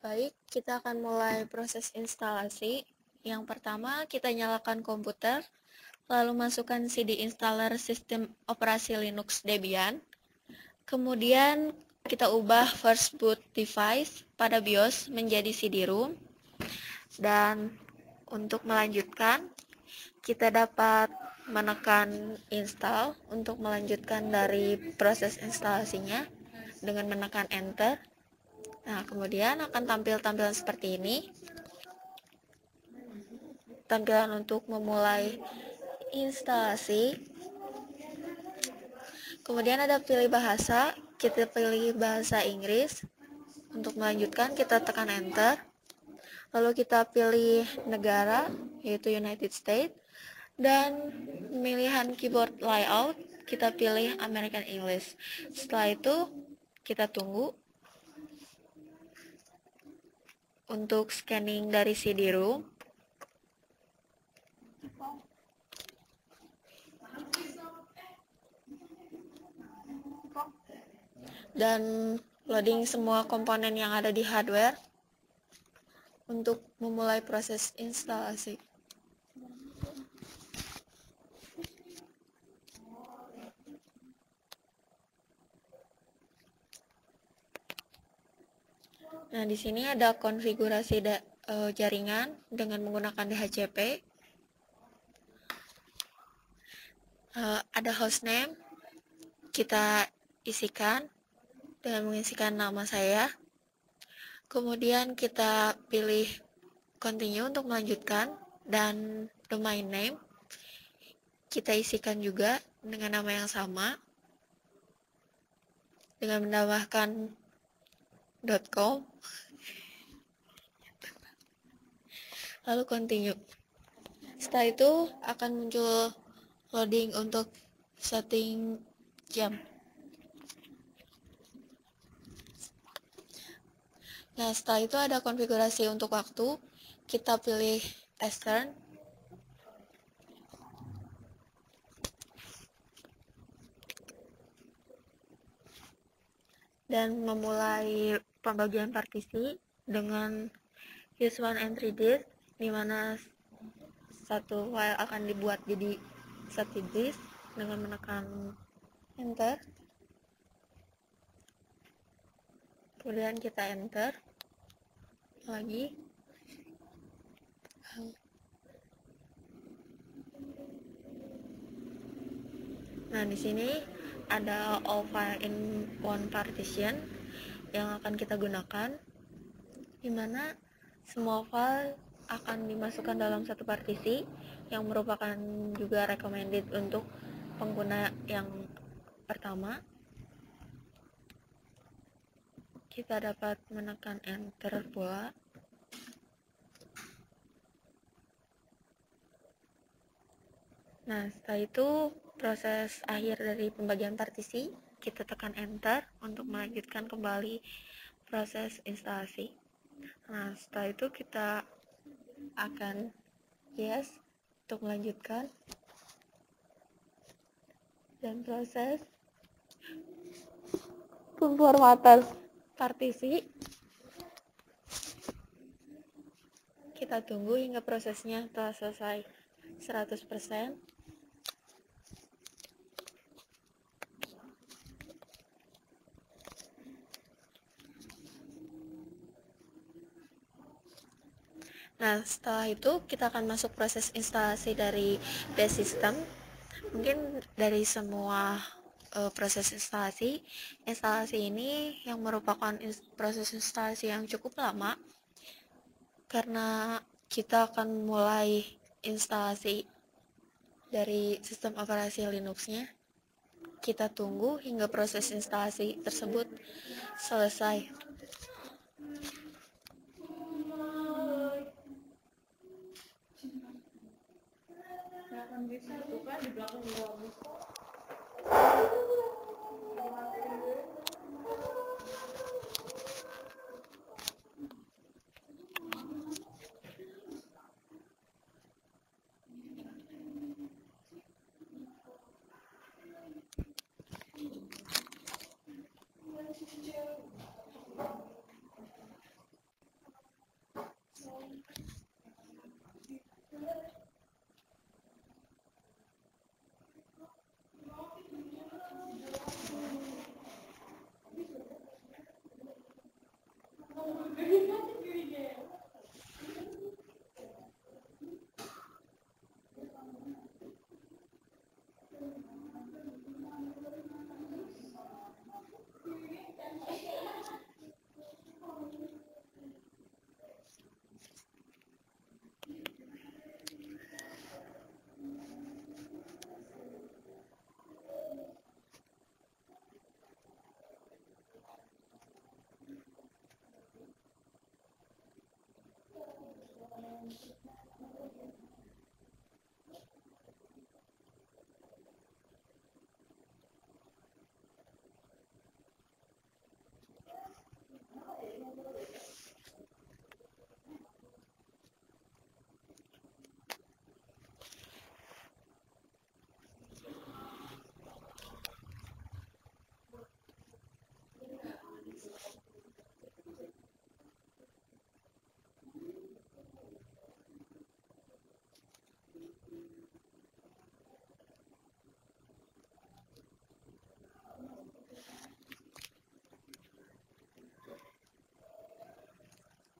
Baik, kita akan mulai proses instalasi. Yang pertama, kita nyalakan komputer, lalu masukkan CD installer sistem operasi Linux Debian. Kemudian, kita ubah first boot device pada BIOS menjadi CD-ROM. Dan untuk melanjutkan, kita dapat menekan install untuk melanjutkan dari proses instalasinya dengan menekan enter. Nah, kemudian akan tampil tampilan seperti ini. Tampilan untuk memulai instalasi. Kemudian ada pilih bahasa, kita pilih bahasa Inggris. Untuk melanjutkan, kita tekan enter. Lalu kita pilih negara, yaitu United States. Dan pemilihan keyboard layout, kita pilih American English. Setelah itu, kita tunggu untuk scanning dari CD-ROM. Dan loading semua komponen yang ada di hardware untuk memulai proses instalasi. Nah, di sini ada konfigurasi jaringan dengan menggunakan DHCP. Ada hostname, kita isikan dengan mengisikan nama saya. Kemudian kita pilih continue untuk melanjutkan, dan domain name kita isikan juga dengan nama yang sama dengan menambahkan .com, lalu continue. Setelah itu akan muncul loading untuk setting jam. Nah, setelah itu ada konfigurasi untuk waktu, kita pilih Eastern. Dan memulai pembagian partisi dengan use one entry disk, di mana satu file akan dibuat jadi satu disk dengan menekan enter. Kemudian kita enter lagi. Nah, di sini ada all file in one partition yang akan kita gunakan, di mana semua file akan dimasukkan dalam satu partisi yang merupakan juga recommended untuk pengguna yang pertama. Kita dapat menekan enter pula. Nah, setelah itu proses akhir dari pembagian partisi, kita tekan enter untuk melanjutkan kembali proses instalasi. Nah, setelah itu kita akan yes untuk melanjutkan, dan proses pemformatan partisi kita tunggu hingga prosesnya telah selesai 100%. Nah, setelah itu kita akan masuk proses instalasi dari base system. Mungkin dari semua proses instalasi ini yang merupakan proses instalasi yang cukup lama, karena kita akan mulai instalasi dari sistem operasi Linux-nya. Kita tunggu hingga proses instalasi tersebut selesai.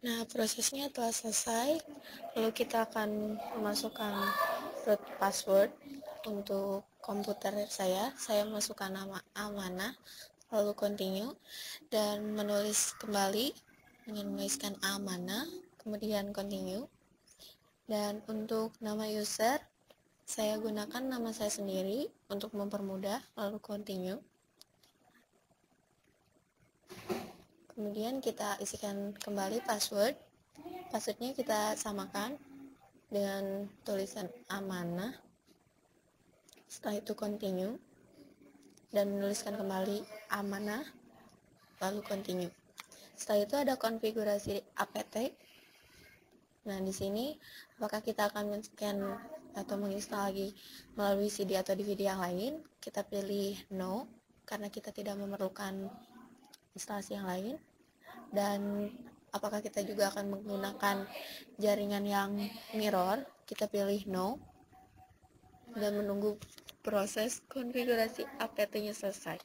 Nah, prosesnya telah selesai. Lalu kita akan memasukkan root password untuk komputer saya. Saya masukkan nama amanah, lalu continue, dan menulis kembali dengan menuliskan amanah, kemudian continue. Dan untuk nama user, saya gunakan nama saya sendiri untuk mempermudah, lalu continue. Kemudian kita isikan kembali password. Passwordnya kita samakan dengan tulisan amanah. Setelah itu continue dan menuliskan kembali amanah, lalu continue. Setelah itu ada konfigurasi apt. Nah, di sini apakah kita akan men-scan atau menginstal lagi melalui CD atau DVD yang lain? Kita pilih no karena kita tidak memerlukan instalasi yang lain. Dan apakah kita juga akan menggunakan jaringan yang mirror? Kita pilih no dan menunggu proses konfigurasi apt-nya selesai.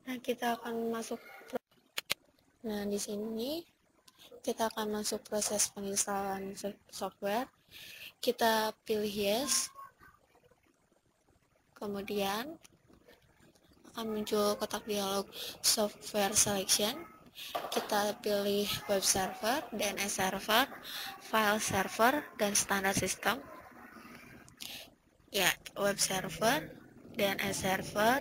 Nah, kita akan masuk. Nah, di sini kita akan masuk proses penginstalan software. Kita pilih yes. Kemudian akan muncul kotak dialog software selection. Kita pilih web server, DNS server, file server, dan standar sistem. Ya, web server, DNS server,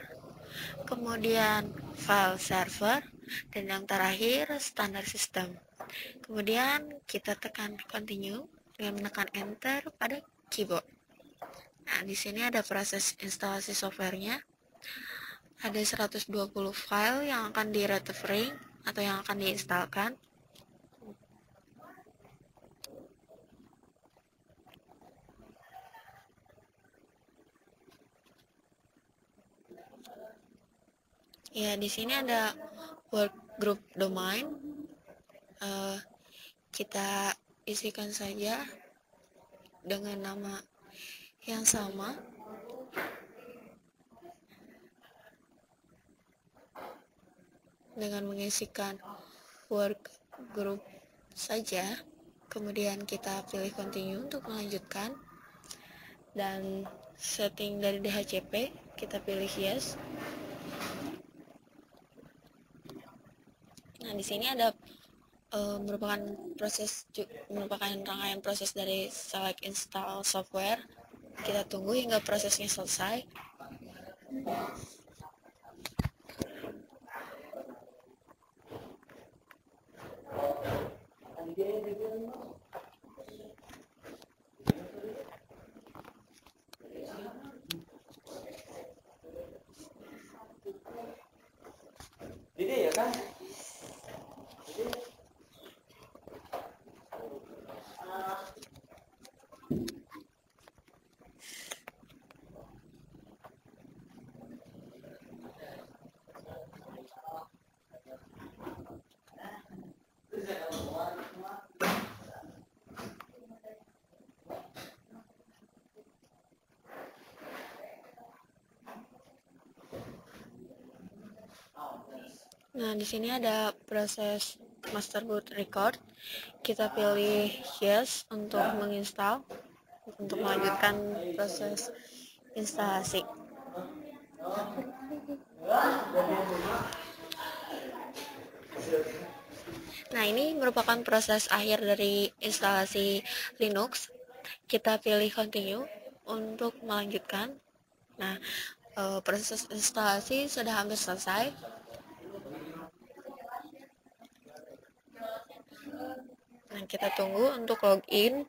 kemudian file server, dan yang terakhir standar sistem. Kemudian kita tekan continue dengan menekan enter pada keyboard. Nah, di sini ada proses instalasi softwarenya. Ada 120 file yang akan di-refactoring atau yang akan diinstalkan. Ya, di sini ada workgroup domain. Kita isikan saja dengan nama yang sama. Dengan mengisikan workgroup saja, kemudian kita pilih continue untuk melanjutkan, dan setting dari DHCP kita pilih yes. Nah, di sini ada merupakan rangkaian proses dari select install software. Kita tunggu hingga prosesnya selesai. Jadi ya kan? Nah, di sini ada proses master boot record. Kita pilih yes untuk menginstal, untuk melanjutkan proses instalasi. Nah, ini merupakan proses akhir dari instalasi Linux. Kita pilih continue untuk melanjutkan. Nah, proses instalasi sudah hampir selesai. Nah, kita tunggu untuk login.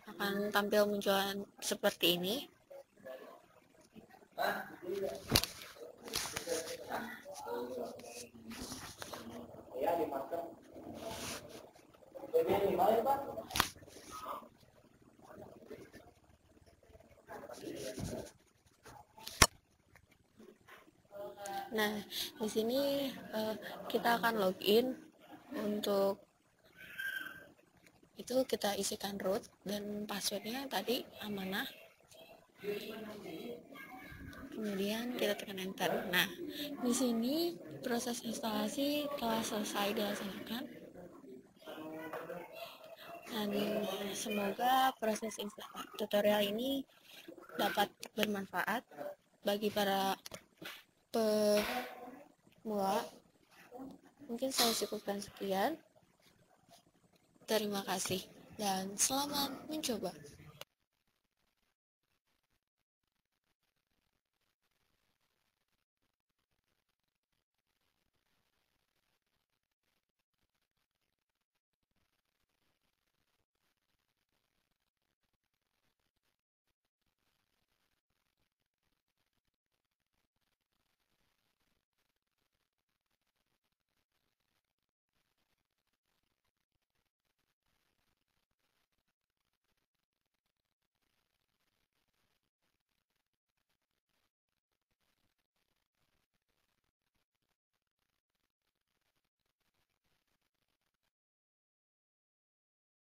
Akan tampil munculan seperti ini. Nah, di sini kita akan login. Untuk itu kita isikan root dan passwordnya tadi amanah. Kemudian kita tekan enter. Nah, di sini proses instalasi telah selesai dilaksanakan. Dan semoga proses tutorial ini dapat bermanfaat bagi para pemula. Mungkin saya cukupkan sekian. Terima kasih dan selamat mencoba.